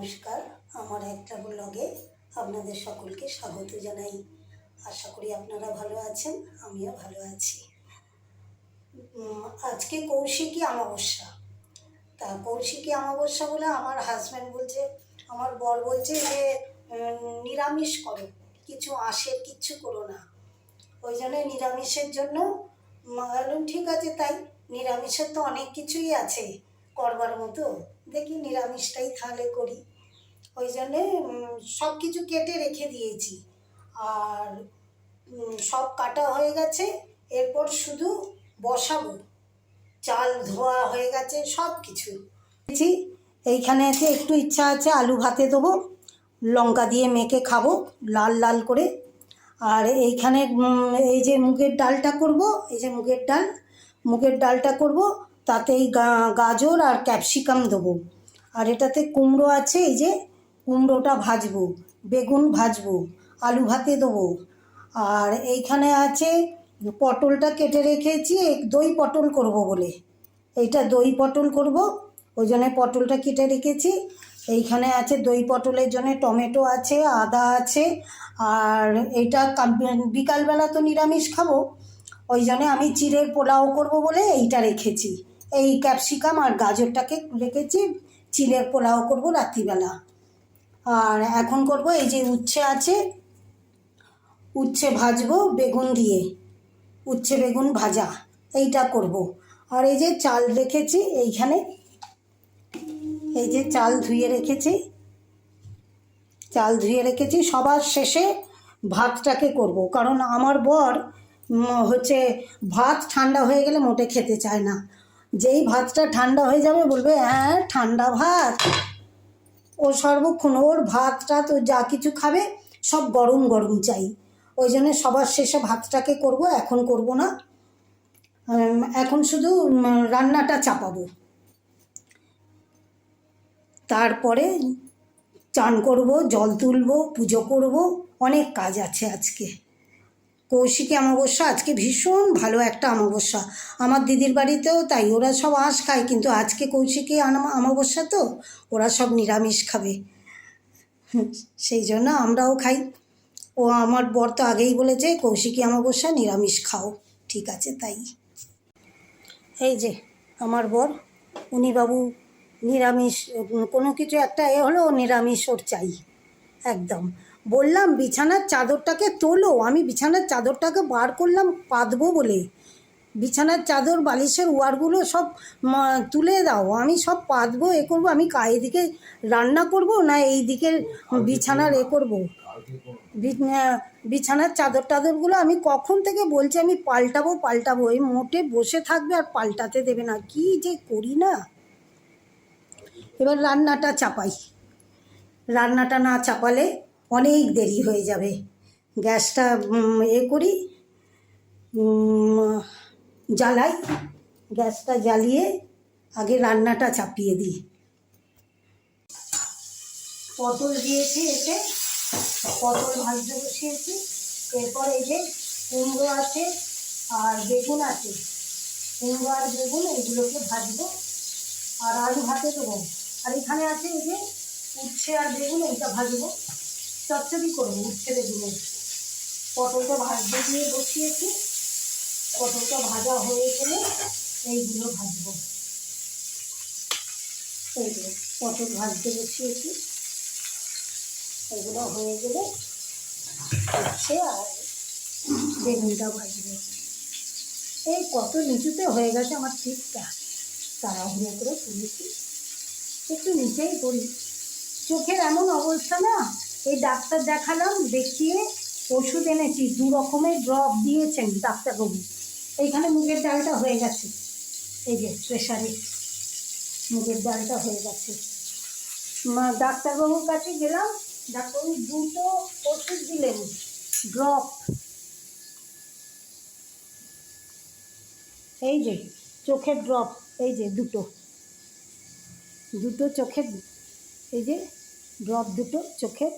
নমস্কার, আমার একটা ব্লগে আপনাদের সকলকে স্বাগত জানাই। আশা করি আপনারা ভালো আছেন, আমিও ভালো আছি। আজকে কৌশিকী অমাবস্যা। তা কৌশিকী অমাবস্যা বলে আমার হাজব্যান্ড বলছে, আমার বর বলছে যে নিরামিষ করো, কিছু আঁশের কিচ্ছু করো না। ওই জন্য নিরামিষের জন্য বললাম ঠিক আছে, তাই নিরামিষের তো অনেক কিছুই আছে করবার মতো, দেখি নিরামিষটাই তাহলে করি। ওই জন্যে সব কিছু কেটে রেখে দিয়েছি, আর সব কাটা হয়ে গেছে। এরপর শুধু বসাবো, চাল ধোয়া হয়ে গেছে সব কিছু। এইখানে আছে একটু ইচ্ছা আছে আলু ভাতে দেবো, লঙ্কা দিয়ে মেখে খাবো লাল লাল করে। আর এইখানে এই যে মুগের ডালটা করব, এই যে মুগের ডালটা করব, তাতেই গাজর আর ক্যাপসিকাম দেবো। আর এটাতে কুমড়ো আছে, এই যে কুমড়োটা ভাজবো, বেগুন ভাজবো, আলু ভাতে দেবো। আর এইখানে আছে পটলটা কেটে রেখেছি, দই পটল করব বলে, এইটা দই পটল করব, ওই জন্য পটলটা কেটে রেখেছি। এইখানে আছে দই পটলের জন্য টমেটো আছে, আদা আছে। আর এইটা বিকালবেলা তো নিরামিষ খাবো, ওই জন্যে আমি চিড়ের পোলাও করব বলে এইটা রেখেছি। এই ক্যাপসিকাম আর গাজরটাকে রেখেছি, চিড়ের পোলাও করব রাত্রিবেলা। আর এখন করব এই যে উচ্ছে আছে, উচ্ছে ভাজবো বেগুন দিয়ে, উচ্ছে বেগুন ভাজা, এইটা করব। আর এই যে চাল রেখেছি এইখানে, এই যে চাল ধুয়ে রেখেছি। সবার শেষে ভাতটাকে করব, কারণ আমার বর হচ্ছে ভাত ঠান্ডা হয়ে গেলে মোটে খেতে চায় না। যেই ভাতটা ঠান্ডা হয়ে যাবে বলবে হ্যাঁ ঠান্ডা ভাত। ও সর্বক্ষণ ওর ভাতটা তো যা কিছু খাবে সব গরম গরম চাই। ওই জন্য সবার শেষে ভাতটাকে করব, এখন করব না। এখন শুধু রান্নাটা চাপাবো, তারপরে চান করব, জল তুলব, পুজো করব, অনেক কাজ আছে আজকে। কৌশিকী অমাবস্যা আজকে ভীষণ ভালো একটা অমাবস্যা। আমার দিদির বাড়িতেও তাই, ওরা সব আঁশ খায়, কিন্তু আজকে কৌশিকী অমাবস্যা তো ওরা সব নিরামিষ খাবে, সেই জন্য আমরাও খাই। ও আমার বর তো আগেই বলেছে কৌশিকী অমাবস্যা নিরামিষ খাও, ঠিক আছে তাই। এই যে আমার বর, উনি বাবু নিরামিষ, কোনো কিছু একটা হলেও নিরামিষ ওর চাই একদম। বললাম বিছানার চাদরটাকে তোলো, আমি বিছানার চাদরটাকে বার করলাম পাতবো বলে, বিছানার চাদর বালিশের ওয়ারগুলো সব তুলে দাও, আমি সব পাতবো, করবো। আমি এদিকে রান্না করব না এই দিকে বিছানার করবো, বিছানার চাদরগুলো আমি কখন থেকে বলছি আমি পাল্টাবো, এই মোটে বসে থাকবে আর পাল্টাতে দেবে না, কি যে করি না। এবার রান্নাটা চাপাই, রান্নাটা না চাপালে অনেক দেরি হয়ে যাবে। গ্যাসটা করি, জ্বালাই, গ্যাসটা জ্বালিয়ে আগে রান্নাটা চাপিয়ে দিই। পটল দিয়েছি, এতে পটল ভাজতে বসিয়েছি। এরপর এই যে কুমড়ো আছে আর বেগুন আছে, কুমড়ো আর বেগুন এইগুলোকে ভাজবো, আর আলু ভাতে দেবো। আর এখানে আছে এই যে উচ্ছে আর বেগুন, এইটা ভাজবো, চচ্চড়ি করবো উচ্ছে বেগুনের। পটলটা ভাজতে দিয়ে বসিয়েছি, পটলটা ভাজা হয়ে গেলে এইগুলো ভাজবো। এই যে পটল ভাজতে বসিয়েছি, এগুলো হয়ে গেলে উচ্ছে আর বেগুনটা ভাজবো। এই কত নিচুতে হয়ে গেছে আমার টিপটা, তাড়াহুড়ো করে তুলেছি, একটু নিচেই করি। চোখের এমন অবস্থা না, এই ডাক্তার দেখালাম, দেখিয়ে ওষুধ এনেছি, 2 রকমের ড্রপ দিয়েছেন ডাক্তারবাবু। এইখানে মুগের ডালটা হয়ে গেছে, এই যে প্রেশারে মুগের ডালটা হয়ে গেছে। ডাক্তারবাবুর কাছে গেলাম, ডাক্তারবাবু 2টো ওষুধ দিলেন ড্রপ, এই যে চোখের ড্রপ, এই যে দুটো চোখের, এই যে ড্রপ দুটো চোখের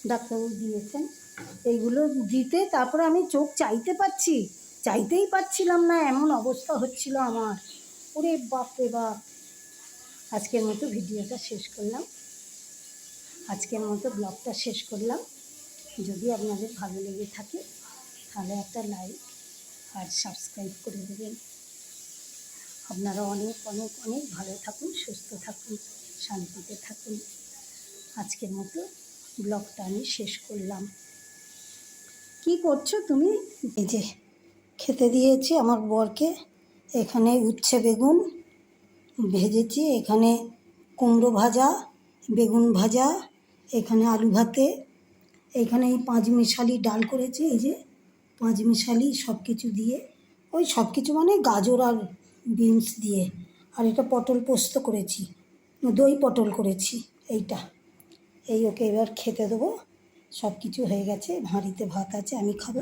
ডাক্তারবাবু দিয়েছেন। এইগুলো দিতে তারপরে আমি চোখ চাইতেই পাচ্ছিলাম না, এমন অবস্থা হচ্ছিল আমার। ওরে বাপ রে বাপ। আজকের মতো ভিডিওটা শেষ করলাম। আজকের মতো ব্লগটা শেষ করলাম। যদি আপনাদের ভালো লেগে থাকে তাহলে একটা লাইক আর সাবস্ক্রাইব করে দেবেন। আপনারা অনেক অনেক অনেক ভালো থাকুন, সুস্থ থাকুন, শান্তিতে থাকুন। আজকের মতো ব্লগটা আমি শেষ করলাম। কি করছো তুমি? এই যে খেতে দিয়েছি আমার বরকে। এখানে উচ্ছে বেগুন ভেজেছি, এখানে কুমড়ো ভাজা, বেগুন ভাজা, এখানে আলু ভাতে, এখানে এই পাঁচমিশালি ডাল করেছি। এই যে পাঁচমিশালি সব কিছু দিয়ে, ওই সব কিছু মানে গাজর আর বিনস দিয়ে। আর এটা পটল পোস্ত করেছি, দই পটল করেছি। এই ওকে এবার খেতে দেবো। সব কিছু হয়ে গেছে, হাঁড়িতে ভাত আছে, আমি খাবো।